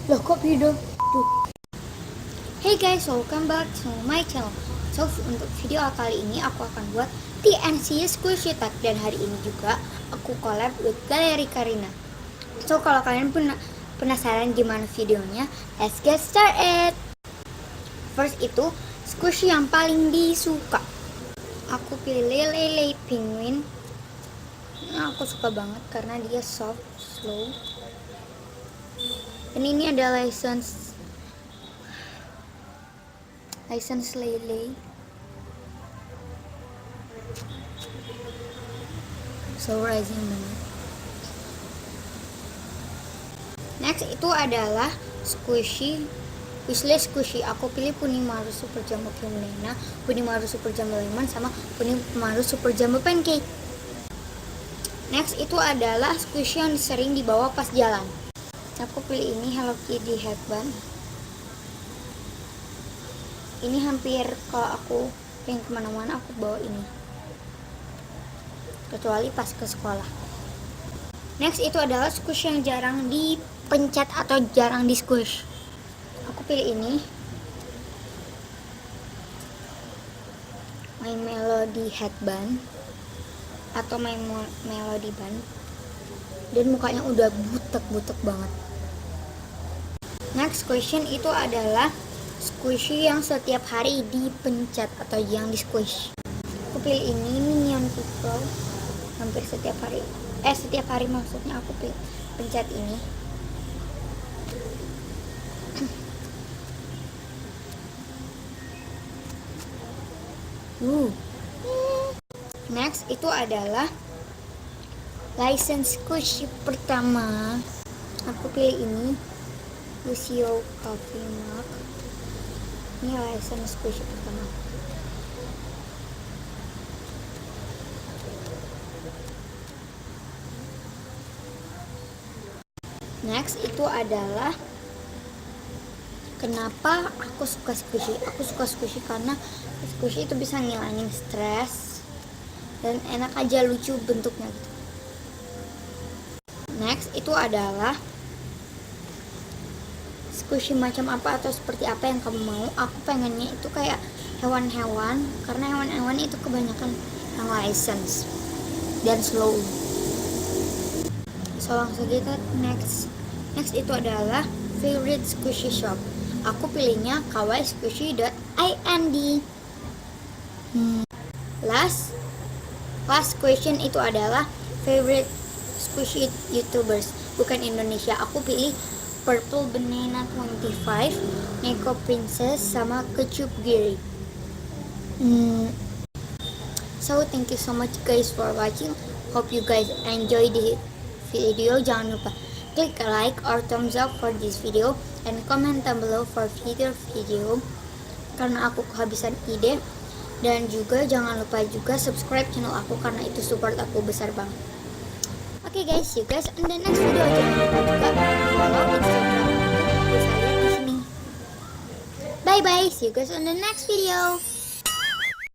Loh kok video tuh. Hey guys, welcome back to my channel. So untuk video kali ini aku akan buat T&C Squishy Tag, dan hari ini juga aku collab with galeri Carina. So kalau kalian penasaran gimana videonya, let's get started. First itu squishy yang paling disuka. Aku pilih lele penguin. Nah, aku suka banget karena dia soft, slow. Dan ini ada license lele. So rising banget. Next itu adalah squishy wishlist squishy. Aku pilih Punimaru Super Jumbo Kimulena, Punimaru Super Jumbo Lemon, sama Punimaru Super Jumbo Pancake. Next itu adalah squishy yang sering dibawa pas jalan. Aku pilih ini Hello Kitty headband. Ini hampir kalau aku pengen kemana-mana aku bawa ini, kecuali pas ke sekolah. Next itu adalah squish yang jarang dipencet atau jarang di squish. Aku pilih ini My Melody headband atau My Melody band, dan mukanya udah butek banget. Next question itu adalah squishy yang setiap hari dipencet atau yang di squish. Aku pilih ini Minion People. Hampir setiap hari maksudnya aku pilih pencet ini. Next itu adalah license squishy pertama. Aku pilih ini Xoxo Tamtam. Ini license squishy pertama. Next itu adalah kenapa aku suka squishy. Aku suka squishy karena squishy itu bisa ngilangin stres dan enak aja, lucu bentuknya gitu. Next itu adalah squishy macam apa atau seperti apa yang kamu mau. Aku pengennya itu kayak hewan-hewan, karena hewan-hewan itu kebanyakan yang license dan slow. So langsung kita next itu adalah favorite squishy shop. Aku pilihnya kawaii-squishy.ind. Last question itu adalah favorite squishy YouTubers bukan Indonesia. Aku pilih Purple Banana 25, Neko Princess, sama Kecup Giri. So thank you so much guys for watching. Hope you guys enjoy the video. Jangan lupa klik like or thumbs up for this video and comment down below for future video karena aku kehabisan ide. Dan juga jangan lupa juga subscribe channel aku karena itu support aku besar banget. Oke guys, see you guys in the next video. Jangan lupa juga follow Instagram aku, bisa lihat di sini. Bye bye, see you guys in the next video.